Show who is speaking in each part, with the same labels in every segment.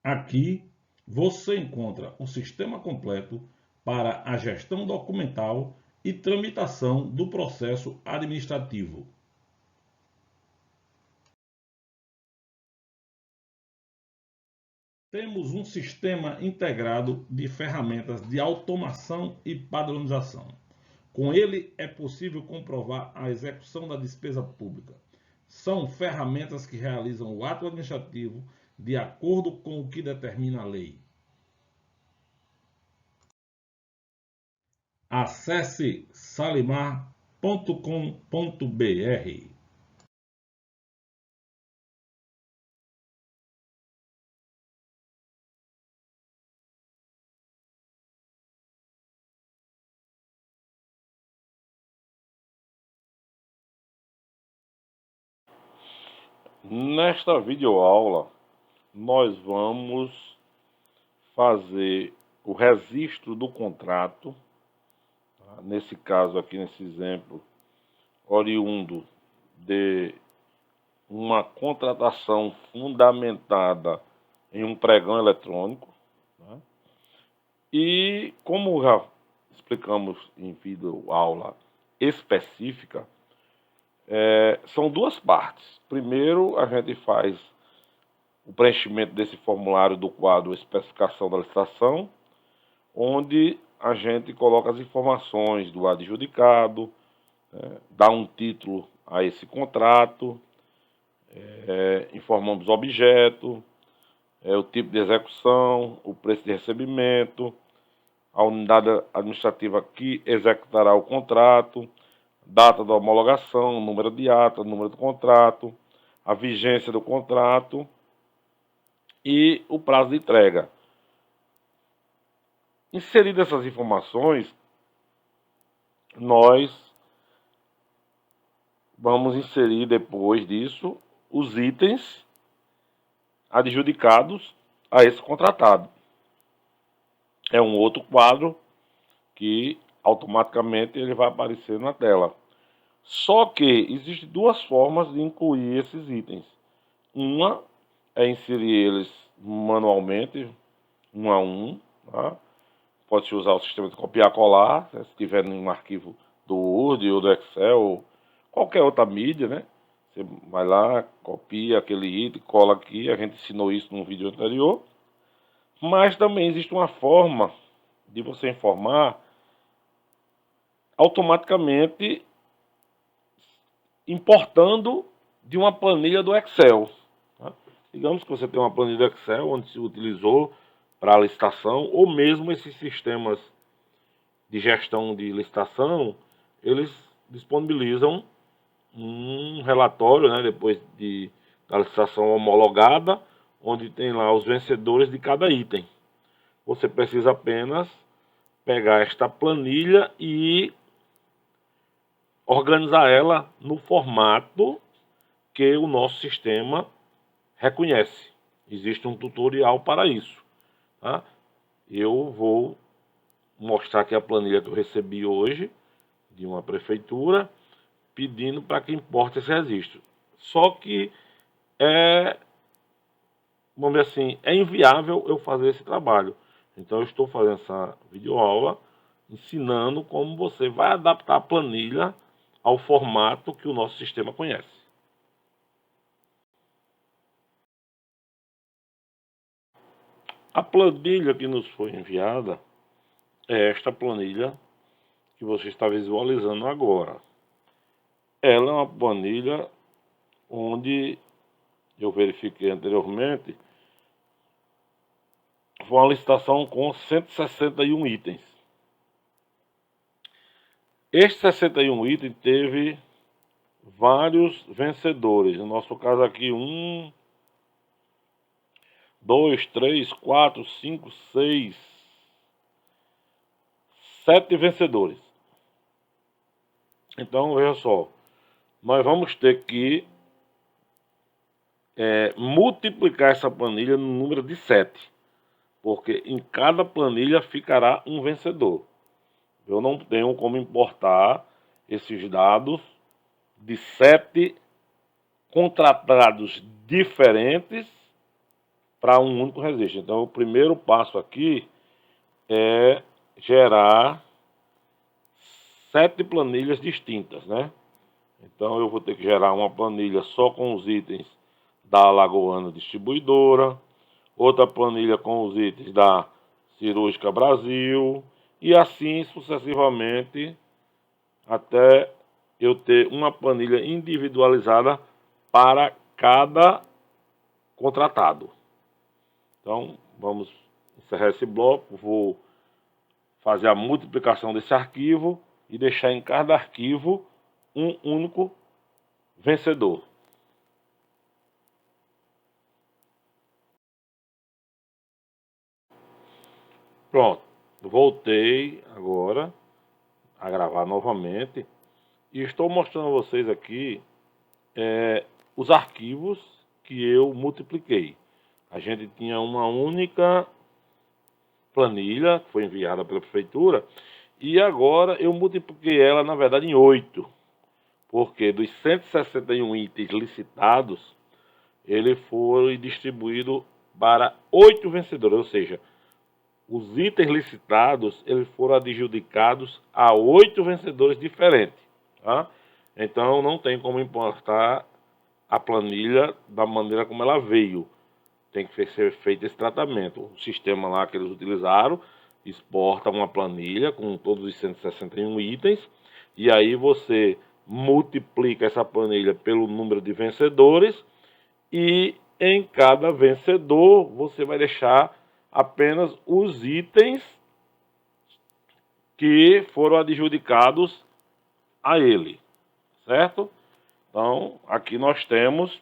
Speaker 1: Aqui você encontra o sistema completo para a gestão documental e tramitação do processo administrativo. Temos um sistema integrado de ferramentas de automação e padronização. Com ele é possível comprovar a execução da despesa pública. São ferramentas que realizam o ato administrativo de acordo com o que determina a lei. Acesse salimar.com.br.
Speaker 2: Nesta videoaula, nós vamos fazer o registro do contrato, tá? Nesse caso aqui, nesse exemplo, oriundo de uma contratação fundamentada em um pregão eletrônico, tá? E como já explicamos em videoaula específica, são duas partes. Primeiro, a gente faz o preenchimento desse formulário do quadro especificação da licitação, onde a gente coloca as informações do adjudicado, dá um título a esse contrato, informamos o objeto, o tipo de execução, o preço de recebimento, a unidade administrativa que executará o contrato, data da homologação, número de ata, número do contrato, a vigência do contrato e o prazo de entrega. Inseridas essas informações, nós vamos inserir depois disso os itens adjudicados a esse contratado. É um outro quadro que automaticamente ele vai aparecer na tela. Só que existem duas formas de incluir esses itens. Uma é inserir eles manualmente, um a um, tá? Pode-se usar o sistema de copiar e colar, né? Se tiver em um arquivo do Word ou do Excel, ou qualquer outra mídia, né? Você vai lá, copia aquele item, cola aqui, a gente ensinou isso num vídeo anterior. Mas também existe uma forma de você informar automaticamente importando de uma planilha do Excel. Tá? Digamos que você tem uma planilha do Excel onde se utilizou para a licitação, ou mesmo esses sistemas de gestão de licitação, eles disponibilizam um relatório, né, depois da licitação homologada, onde tem lá os vencedores de cada item. Você precisa apenas pegar esta planilha e organizar ela no formato que o nosso sistema reconhece. Existe um tutorial para isso. Tá? Eu vou mostrar aqui a planilha que eu recebi hoje de uma prefeitura pedindo para que importe esse registro. Só que vamos dizer assim, é inviável eu fazer esse trabalho. Então eu estou fazendo essa videoaula ensinando como você vai adaptar a planilha ao formato que o nosso sistema conhece. A planilha que nos foi enviada é esta planilha que você está visualizando agora. Ela é uma planilha onde eu verifiquei anteriormente, foi uma licitação com 161 itens. Este 61 itens teve vários vencedores. No nosso caso aqui, 1, 2, 3, 4, 5, 6, 7 vencedores. Então, veja só, nós vamos ter que multiplicar essa planilha no número de 7, porque em cada planilha ficará um vencedor. Eu não tenho como importar esses dados de 7 contratados diferentes para um único registro. Então, o primeiro passo aqui é gerar 7 planilhas distintas, né? Então, eu vou ter que gerar uma planilha só com os itens da Alagoana Distribuidora, outra planilha com os itens da Cirúrgica Brasil, e assim sucessivamente, até eu ter uma planilha individualizada para cada contratado. Então, vamos encerrar esse bloco. Vou fazer a multiplicação desse arquivo e deixar em cada arquivo um único vencedor. Pronto, voltei agora a gravar novamente e estou mostrando a vocês aqui os arquivos que eu multipliquei. A gente tinha uma única planilha que foi enviada pela prefeitura e agora eu multipliquei ela, na verdade, em 8, porque dos 161 itens licitados, ele foi distribuído para 8 vencedores, ou seja, os itens licitados eles foram adjudicados a 8 vencedores diferentes, tá? Então não tem como importar a planilha da maneira como ela veio. Tem que ser feito esse tratamento. O sistema lá que eles utilizaram exporta uma planilha com todos os 161 itens e aí você multiplica essa planilha pelo número de vencedores e em cada vencedor você vai deixar apenas os itens que foram adjudicados a ele, certo? Então, aqui nós temos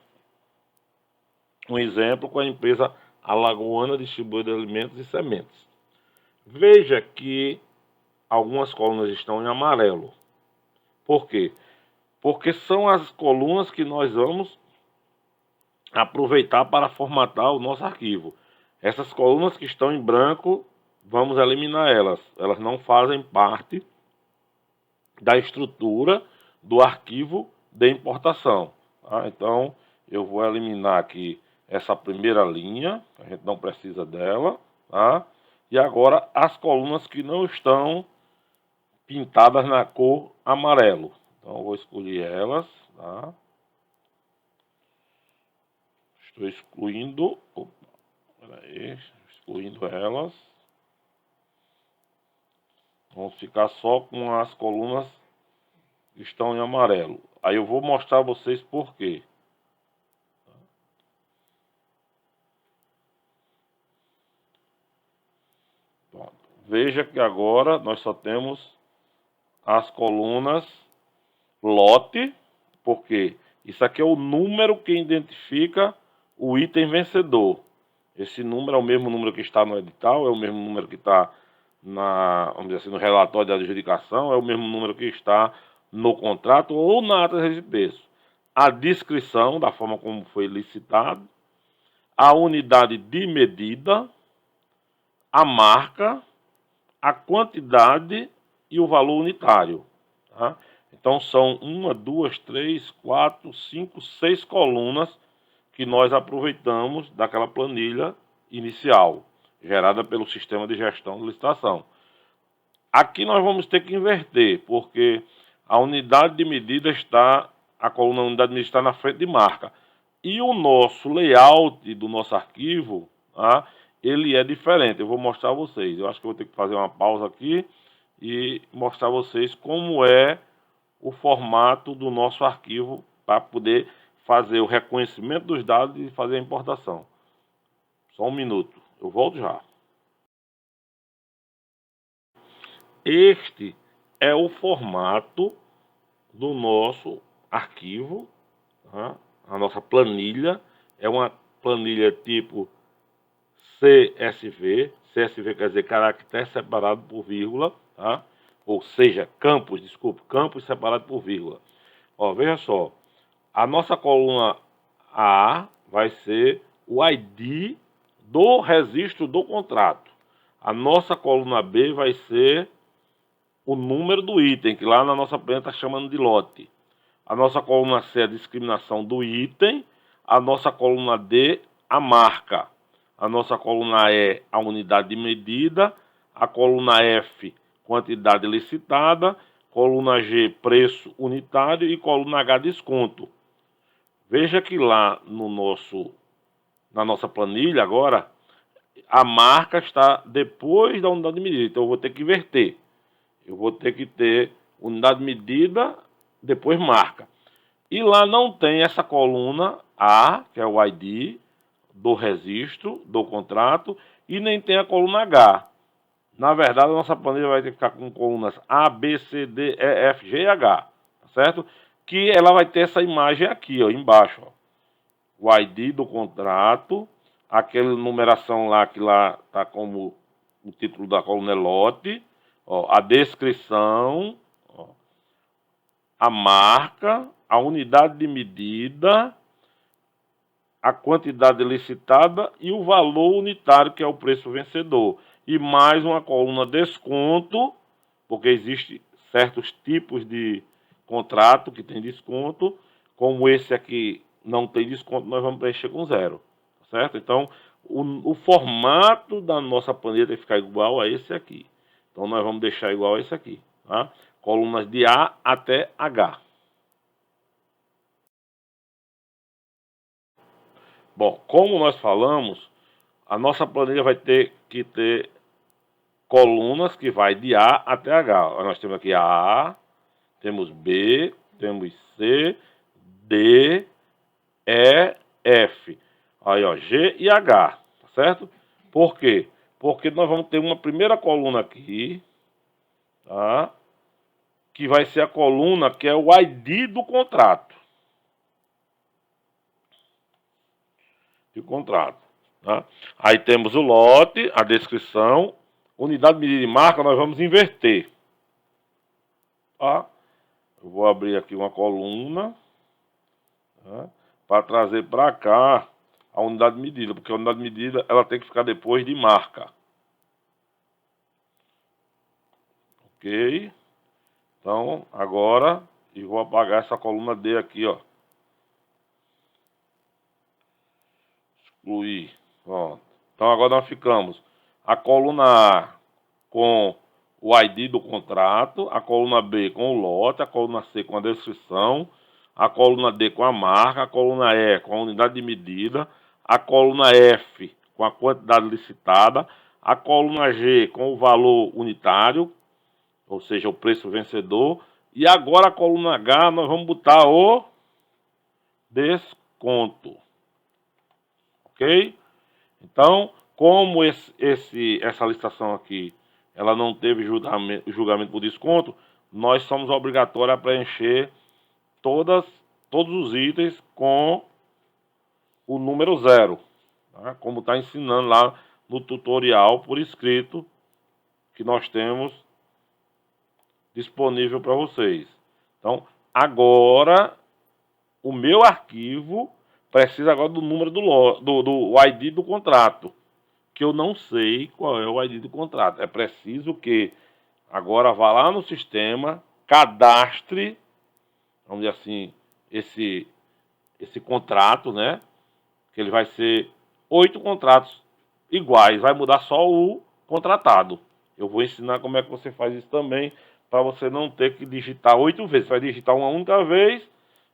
Speaker 2: um exemplo com a empresa Alagoana Distribuidora de Alimentos e Sementes. Veja que algumas colunas estão em amarelo. Por quê? Porque são as colunas que nós vamos aproveitar para formatar o nosso arquivo. Essas colunas que estão em branco, vamos eliminar elas. Elas não fazem parte da estrutura do arquivo de importação. Tá? Então, eu vou eliminar aqui essa primeira linha, a gente não precisa dela. Tá? E agora as colunas que não estão pintadas na cor amarelo. Então, eu vou escolher elas. Tá? Estou excluindo. Excluindo elas. Vamos ficar só com as colunas que estão em amarelo. Aí eu vou mostrar a vocês por quê. Pronto. Veja que agora nós só temos as colunas lote, porque isso aqui é o número que identifica o item vencedor. Esse número é o mesmo número que está no edital, é o mesmo número que está vamos dizer assim, no relatório de adjudicação, é o mesmo número que está no contrato ou na ata de preço. A descrição da forma como foi licitado, a unidade de medida, a marca, a quantidade e o valor unitário. Tá? Então são 1, 2, 3, 4, 5, 6 colunas que nós aproveitamos daquela planilha inicial, gerada pelo sistema de gestão de licitação. Aqui nós vamos ter que inverter, porque a unidade de medida está, a coluna unidade de medida está na frente de marca. E o nosso layout do nosso arquivo, tá, ele é diferente. Eu vou mostrar a vocês. Eu acho que eu vou ter que fazer uma pausa aqui e mostrar a vocês como é o formato do nosso arquivo para poder fazer o reconhecimento dos dados e fazer a importação. Só um minuto, eu volto já. Este é o formato do nosso arquivo, tá? A nossa planilha é uma planilha tipo CSV. CSV quer dizer caractere separado por vírgula, tá? Ou seja, campos separado por vírgula. Ó, veja só, a nossa coluna A vai ser o ID do registro do contrato. A nossa coluna B vai ser o número do item, que lá na nossa planilha está chamando de lote. A nossa coluna C é a discriminação do item. A nossa coluna D, a marca. A nossa coluna E, a unidade de medida. A coluna F, quantidade licitada. Coluna G, preço unitário. E coluna H, desconto. Veja que lá na nossa planilha agora, a marca está depois da unidade de medida. Então eu vou ter que inverter. Eu vou ter que ter unidade de medida, depois marca. E lá não tem essa coluna A, que é o ID do registro, do contrato, e nem tem a coluna H. Na verdade, a nossa planilha vai ter que ficar com colunas A, B, C, D, E, F, G e H, tá certo? Que ela vai ter essa imagem aqui, ó, embaixo, ó. O ID do contrato, aquela numeração lá que lá está como o título da coluna é lote, ó, a descrição, ó, a marca, a unidade de medida, a quantidade licitada e o valor unitário, que é o preço vencedor. E mais uma coluna desconto, porque existe certos tipos de contrato que tem desconto, como esse aqui não tem desconto, nós vamos preencher com 0, certo? Então, o formato da nossa planilha tem que ficar igual a esse aqui. Então, nós vamos deixar igual a esse aqui, tá? Colunas de A até H. Bom, como nós falamos, a nossa planilha vai ter que ter colunas que vai de A até H. Nós temos aqui A, temos B, temos C, D, E, F. Aí, ó, G e H, tá certo? Por quê? Porque nós vamos ter uma primeira coluna aqui, tá? Que vai ser a coluna que é o ID do contrato. De contrato, tá? Aí temos o lote, a descrição, unidade, medida e marca, nós vamos inverter. Tá? Eu vou abrir aqui uma coluna, tá? Para trazer para cá a unidade de medida, porque a unidade de medida ela tem que ficar depois de marca. Ok? Então, agora eu vou apagar essa coluna D aqui, ó. Excluir. Pronto. Então, agora nós ficamos a coluna A com o ID do contrato, a coluna B com o lote, a coluna C com a descrição, a coluna D com a marca, a coluna E com a unidade de medida, a coluna F com a quantidade licitada, a coluna G com o valor unitário, ou seja, o preço vencedor, e agora a coluna H nós vamos botar o desconto. Ok? Então, como essa licitação aqui ela não teve julgamento por desconto, nós somos obrigatórios a preencher todos os itens com o número 0, tá? Como está ensinando lá no tutorial por escrito que nós temos disponível para vocês. Então, agora, o meu arquivo precisa agora do número do ID do contrato, que eu não sei qual é o ID do contrato. É preciso que agora vá lá no sistema, cadastre, vamos dizer assim, esse contrato, né? Que ele vai ser 8 contratos iguais, vai mudar só o contratado. Eu vou ensinar como é que você faz isso também, para você não ter que digitar 8 vezes. Você vai digitar uma única vez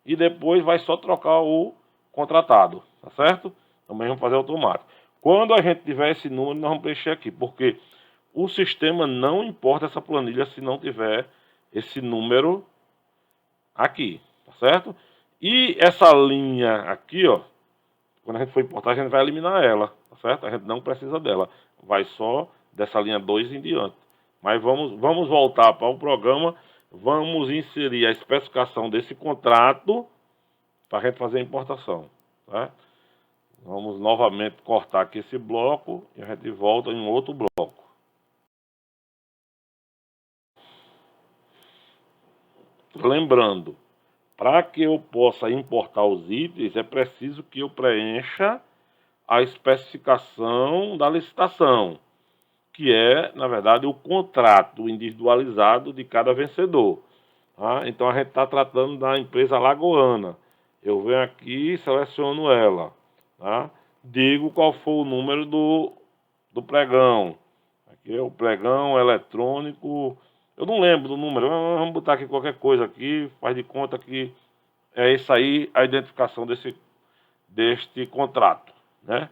Speaker 2: e depois vai só trocar o contratado, tá certo? Também vamos fazer automático. Quando a gente tiver esse número, nós vamos preencher aqui, porque o sistema não importa essa planilha se não tiver esse número aqui, tá certo? E essa linha aqui, ó, quando a gente for importar, a gente vai eliminar ela, tá certo? A gente não precisa dela, vai só dessa linha 2 em diante. Mas vamos voltar para o programa, vamos inserir a especificação desse contrato para a gente fazer a importação, tá? Vamos novamente cortar aqui esse bloco e a gente volta em outro bloco. Lembrando, para que eu possa importar os itens, é preciso que eu preencha a especificação da licitação, que é, na verdade, o contrato individualizado de cada vencedor. Tá? Então, a gente está tratando da empresa Lagoana. Eu venho aqui e seleciono ela. Tá? digo qual foi o número do pregão. Aqui é o pregão eletrônico. Eu não lembro do número. Vamos botar aqui qualquer coisa aqui. Faz de conta que é isso aí a identificação deste contrato, né?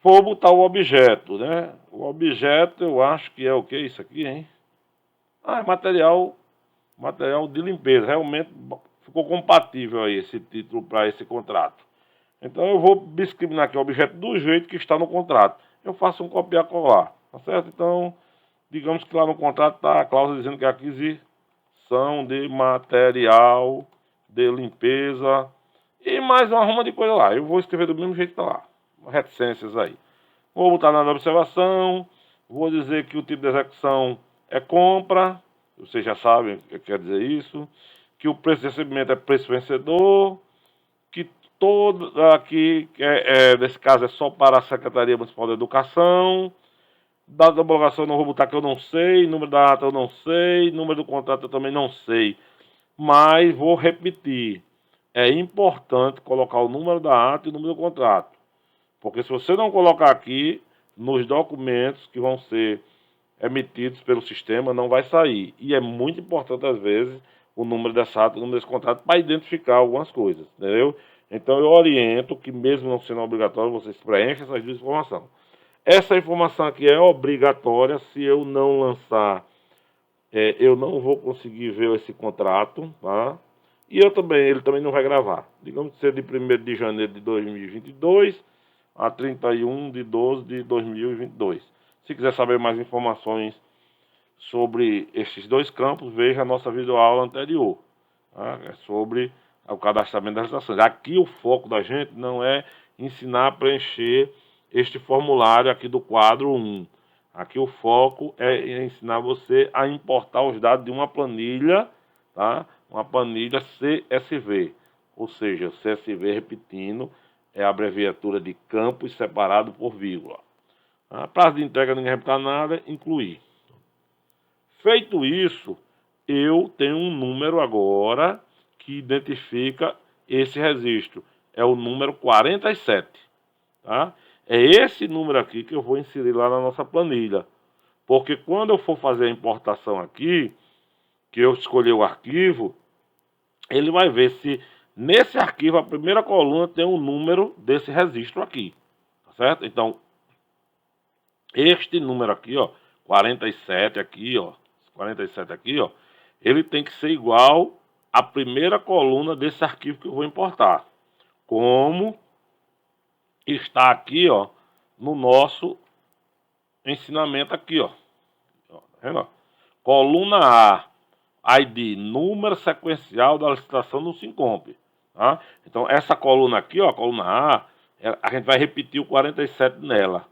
Speaker 2: Vou botar o objeto, né? O objeto eu acho que é o que isso aqui, hein? Ah, é material de limpeza. Realmente ficou compatível aí esse título para esse contrato. Então eu vou discriminar aqui o objeto do jeito que está no contrato. Eu faço um copiar e colar, tá certo? Então, digamos que lá no contrato está a cláusula dizendo que é aquisição de material de limpeza e mais uma ruma de coisa lá. Eu vou escrever do mesmo jeito que está lá. Reticências aí. Vou botar na observação. Vou dizer que o tipo de execução é compra. Vocês já sabem o que quer dizer isso. Que o preço de recebimento é preço vencedor. Que todo aqui, nesse caso, é só para a Secretaria Municipal de Educação. Data da homologação eu não vou botar que eu não sei. Número da ata eu não sei. Número do contrato eu também não sei. Mas vou repetir. É importante colocar o número da ata e o número do contrato. Porque se você não colocar aqui, nos documentos que vão ser emitidos pelo sistema, não vai sair. E é muito importante, às vezes, o número dessa ata, o número desse contrato, para identificar algumas coisas, entendeu? Então eu oriento que, mesmo não sendo obrigatório, vocês preenchem essas duas informações. Essa informação aqui é obrigatória. Se eu não lançar, eu não vou conseguir ver esse contrato, tá? E ele também não vai gravar. Digamos que seja de 1º de janeiro de 2022 a 31 de 12 de 2022. Se quiser saber mais informações sobre esses dois campos, veja a nossa videoaula anterior, tá? É sobre o cadastramento das licitações. Aqui o foco da gente não é ensinar a preencher este formulário aqui do quadro 1. Aqui o foco é ensinar você a importar os dados de uma planilha, tá? Uma planilha CSV, ou seja, CSV, repetindo, é a abreviatura de campos separado por vírgula. Prazo de entrega ninguém vai botar nada, incluir. Feito isso, eu tenho um número agora que identifica esse registro. É o número 47. Tá? É esse número aqui que eu vou inserir lá na nossa planilha. Porque quando eu for fazer a importação aqui, que eu escolher o arquivo, ele vai ver se nesse arquivo a primeira coluna tem o número desse registro aqui. Tá certo? Então, este número aqui, ó, 47 aqui, ó, 47 aqui, ó, ele tem que ser igual à primeira coluna desse arquivo que eu vou importar. Como está aqui, ó, no nosso ensinamento aqui, ó. Tá vendo? Coluna A, ID, número sequencial da licitação do Sincomp. Tá? Então, essa coluna aqui, ó, coluna A, a gente vai repetir o 47 nela,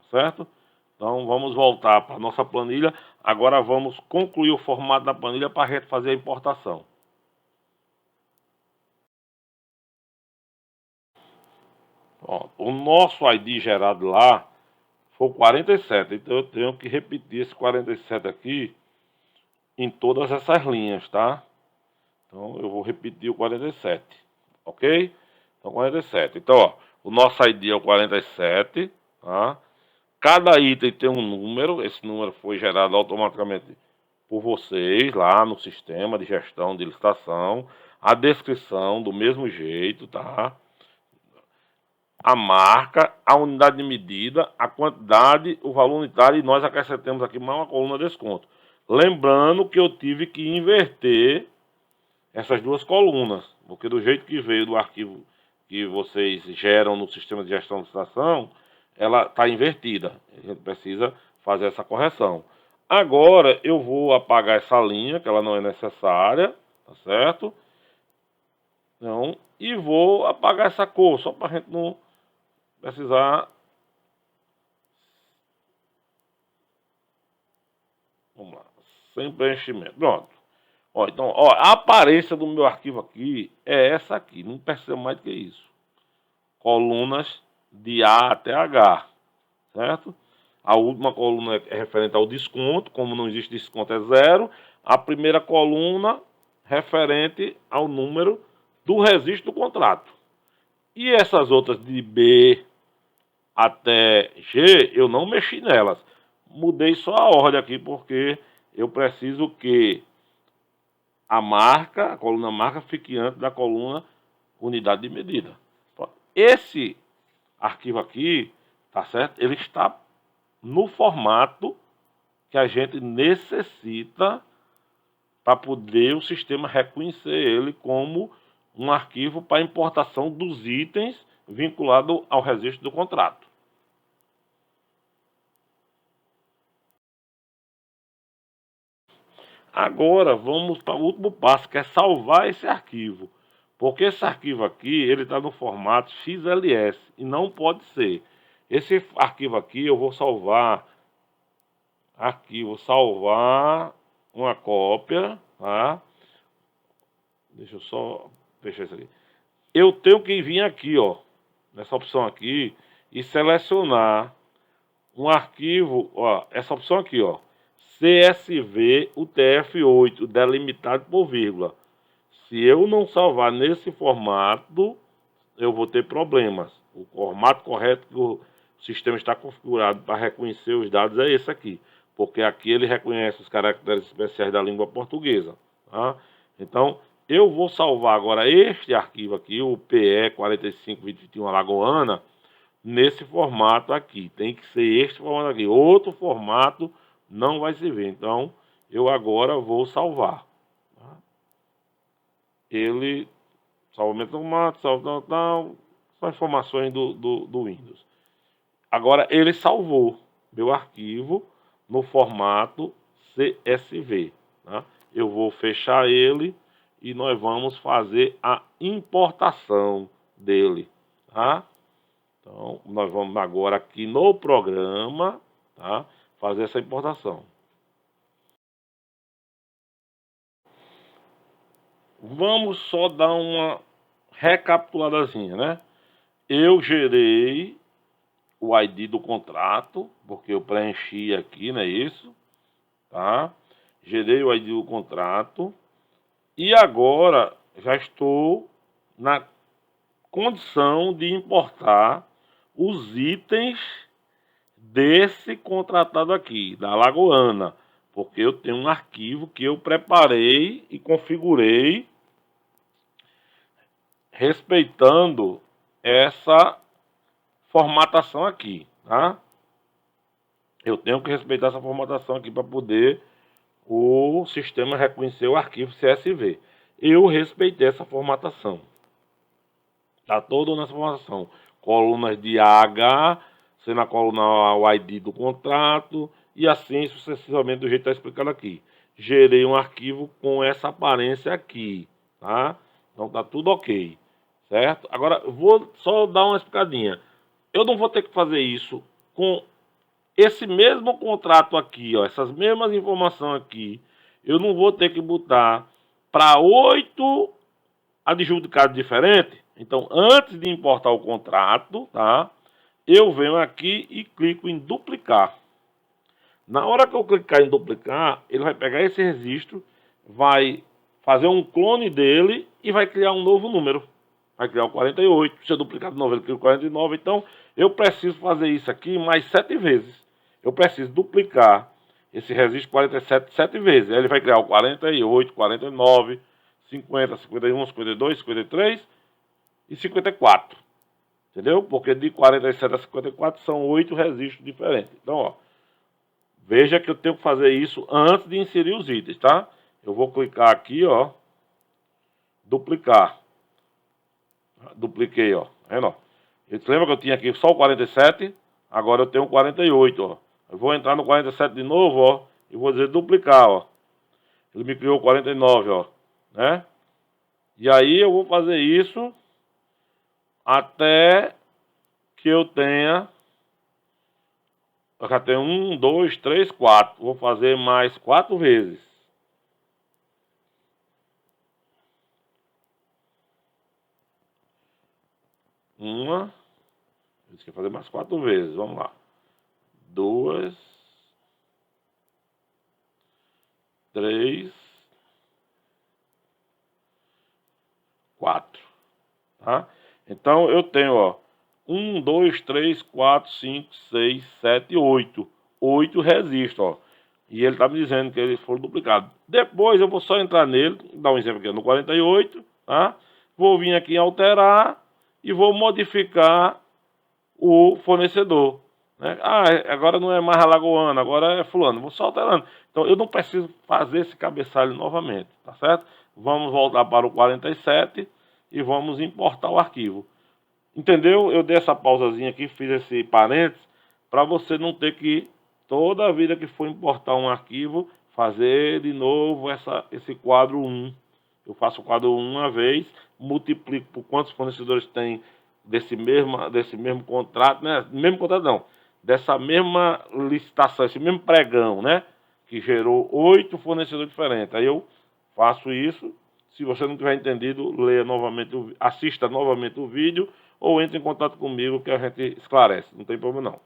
Speaker 2: certo? Então, vamos voltar para a nossa planilha. Agora, vamos concluir o formato da planilha para a gente fazer a importação. Ó, o nosso ID gerado lá foi o 47. Então, eu tenho que repetir esse 47 aqui em todas essas linhas, tá? Então, eu vou repetir o 47, ok? Então, 47. Então, ó, o nosso ID é o 47, tá? Cada item tem um número. Esse número foi gerado automaticamente por vocês lá no sistema de gestão de licitação. A descrição do mesmo jeito, tá? A marca, a unidade de medida, a quantidade, o valor unitário, e nós acrescentamos aqui mais uma coluna de desconto. Lembrando que eu tive que inverter essas duas colunas, porque do jeito que veio do arquivo que vocês geram no sistema de gestão de licitação, ela está invertida. A gente precisa fazer essa correção. Agora eu vou apagar essa linha, que ela não é necessária, tá certo? Então, e vou apagar essa cor, só para a gente não precisar. Vamos lá, sem preenchimento. Pronto. Ó, então, ó, a aparência do meu arquivo aqui é essa aqui, não precisa mais do que isso. Colunas de A até H, certo? A última coluna é referente ao desconto, como não existe desconto é zero. A primeira coluna referente ao número do registro do contrato. E essas outras de B, até G, eu não mexi nelas. Mudei só a ordem aqui, porque eu preciso que a coluna marca, fique antes da coluna unidade de medida. Esse arquivo aqui, tá certo? Ele está no formato que a gente necessita para poder o sistema reconhecer ele como um arquivo para importação dos itens vinculado ao registro do contrato. Agora vamos para o último passo, que é salvar esse arquivo. Porque esse arquivo aqui, ele está no formato XLS e não pode ser. Esse arquivo aqui eu vou salvar aqui, vou salvar uma cópia, tá? Deixa eu só fechar isso aqui. Eu tenho que vir aqui, ó, nessa opção aqui, e selecionar um arquivo, ó, essa opção aqui, ó, CSV UTF-8, delimitado por vírgula. Se eu não salvar nesse formato, eu vou ter problemas. O formato correto que o sistema está configurado para reconhecer os dados é esse aqui, porque aqui ele reconhece os caracteres especiais da língua portuguesa, tá? Então, eu vou salvar agora este arquivo aqui, o PE 452021 Alagoana, nesse formato aqui. Tem que ser este formato aqui. Outro formato não vai servir. Então, eu agora vou salvar. Tá? Ele, salvamento automático, salvo, são informações do Windows. Agora, ele salvou meu arquivo no formato CSV. Tá? Eu vou fechar ele e nós vamos fazer a importação dele. Tá? Então, nós vamos agora aqui no programa, tá, fazer essa importação. Vamos só dar uma recapituladazinha, né? Eu gerei o ID do contrato, porque eu preenchi aqui, não é isso? Tá? Gerei o ID do contrato e agora já estou na condição de importar os itens desse contratado aqui, da Alagoana, porque eu tenho um arquivo que eu preparei e configurei respeitando essa formatação aqui, tá? Eu tenho que respeitar essa formatação aqui para poder o sistema reconhecer o arquivo CSV. Eu respeitei essa formatação. Tá todo nessa formatação. Colunas de AH, sendo a coluna o ID do contrato, e assim sucessivamente do jeito que está explicado aqui. Gerei um arquivo com essa aparência aqui, tá? Então tá tudo ok, certo? Agora vou só dar uma explicadinha. Eu não vou ter que fazer isso com esse mesmo contrato aqui, ó, essas mesmas informações aqui. Eu não vou ter que botar para 8 adjudicados diferentes. Então, antes de importar o contrato, tá? Eu venho aqui e clico em duplicar. Na hora que eu clicar em duplicar, ele vai pegar esse registro, vai fazer um clone dele e vai criar um novo número. Vai criar o 48. Se eu duplicar de novo, ele cria o 49. Então, eu preciso fazer isso aqui mais 7 vezes. Eu preciso duplicar esse registro 47 7 vezes. Aí ele vai criar o 48, 49, 50, 51, 52, 53 e 54. Entendeu? Porque de 47 a 54 são 8 registros diferentes. Então, ó, veja que eu tenho que fazer isso antes de inserir os itens, tá? Eu vou clicar aqui, ó, duplicar. Dupliquei, ó. Tá vendo, ó? Você lembra que eu tinha aqui só o 47? Agora eu tenho o 48, ó. Eu vou entrar no 47 de novo, ó, e vou dizer duplicar, ó. Ele me criou o 49, ó, né? E aí eu vou fazer isso até que eu tenha... Eu já tenho 1, 2, 3, 4. Vou fazer mais 4 vezes. Uma. Eu disse que ia fazer mais 4 vezes. Vamos lá. 2, 3, 4. Tá? Então eu tenho, ó, 1, 2, 3, 4, 5, 6, 7, 8. 8 registros, ó. E ele está me dizendo que eles foram duplicados. Depois eu vou só entrar nele, dar um exemplo aqui, no 48, tá? Vou vir aqui em alterar e vou modificar o fornecedor, né? Ah, agora não é mais Alagoana, agora é fulano. Vou só alterando. Então eu não preciso fazer esse cabeçalho novamente, tá certo? Vamos voltar para o 47 e vamos importar o arquivo. Entendeu? Eu dei essa pausazinha aqui, fiz esse parênteses, para você não ter que, toda vida que for importar um arquivo, fazer de novo esse quadro 1. Eu faço o quadro 1 uma vez, multiplico por quantos fornecedores tem desse mesmo contrato, né? Mesmo contrato não, dessa mesma licitação, esse mesmo pregão, né? Que gerou 8 fornecedores diferentes. Aí eu faço isso. Se você não tiver entendido, leia novamente, assista novamente o vídeo ou entre em contato comigo que a gente esclarece, não tem problema não.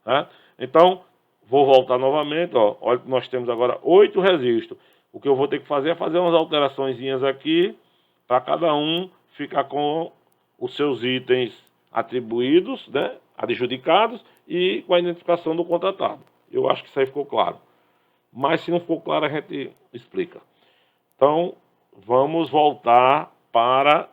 Speaker 2: Tá? Então, vou voltar novamente, ó, olha que nós temos agora 8 registros. O que eu vou ter que fazer é fazer umas alteraçõezinhas aqui, para cada um ficar com os seus itens atribuídos, né, adjudicados e com a identificação do contratado. Eu acho que isso aí ficou claro. Mas se não ficou claro, a gente explica. Então, vamos voltar para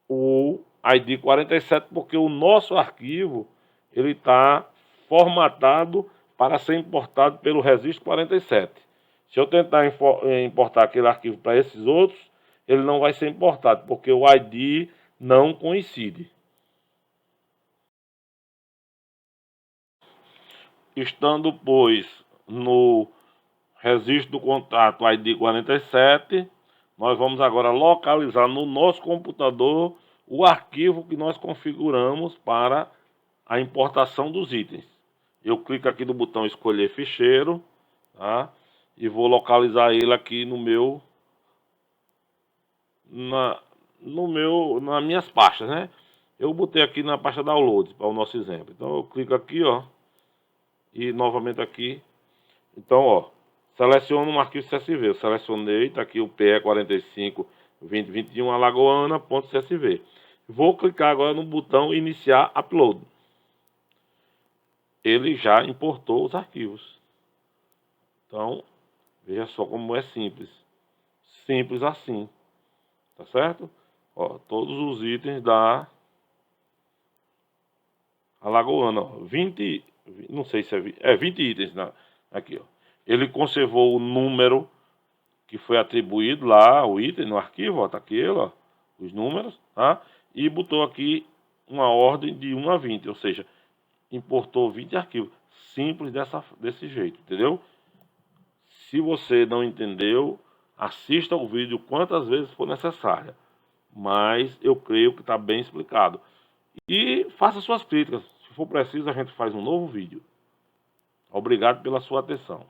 Speaker 2: o ID 47, porque o nosso arquivo ele está formatado para ser importado pelo registro 47. Se eu tentar importar aquele arquivo para esses outros, ele não vai ser importado, porque o ID não coincide. Estando, pois, no registro do contrato ID 47, nós vamos agora localizar no nosso computador o arquivo que nós configuramos para a importação dos itens. Eu clico aqui no botão escolher ficheiro, tá? E vou localizar ele aqui nas minhas pastas, né? Eu botei aqui na pasta downloads para o nosso exemplo. Então eu clico aqui, ó, e novamente aqui. Então, ó, seleciono um arquivo CSV. Eu selecionei, tá aqui o PE 45 2021 alagoana.csv. Vou clicar agora no botão iniciar upload. Ele já importou os arquivos. Então, veja só como é simples. Simples assim. Tá certo? Ó, todos os itens da Alagoana, ó, 20, não sei se é 20 itens aqui, ó. Ele conservou o número que foi atribuído lá, o item no arquivo, ó, tá aqui ele, ó, os números, tá? E botou aqui uma ordem de 1 a 20, ou seja, importou 20 arquivos. Simples desse jeito, entendeu? Se você não entendeu, assista o vídeo quantas vezes for necessária. Mas eu creio que está bem explicado. E faça suas críticas. Se for preciso, a gente faz um novo vídeo. Obrigado pela sua atenção.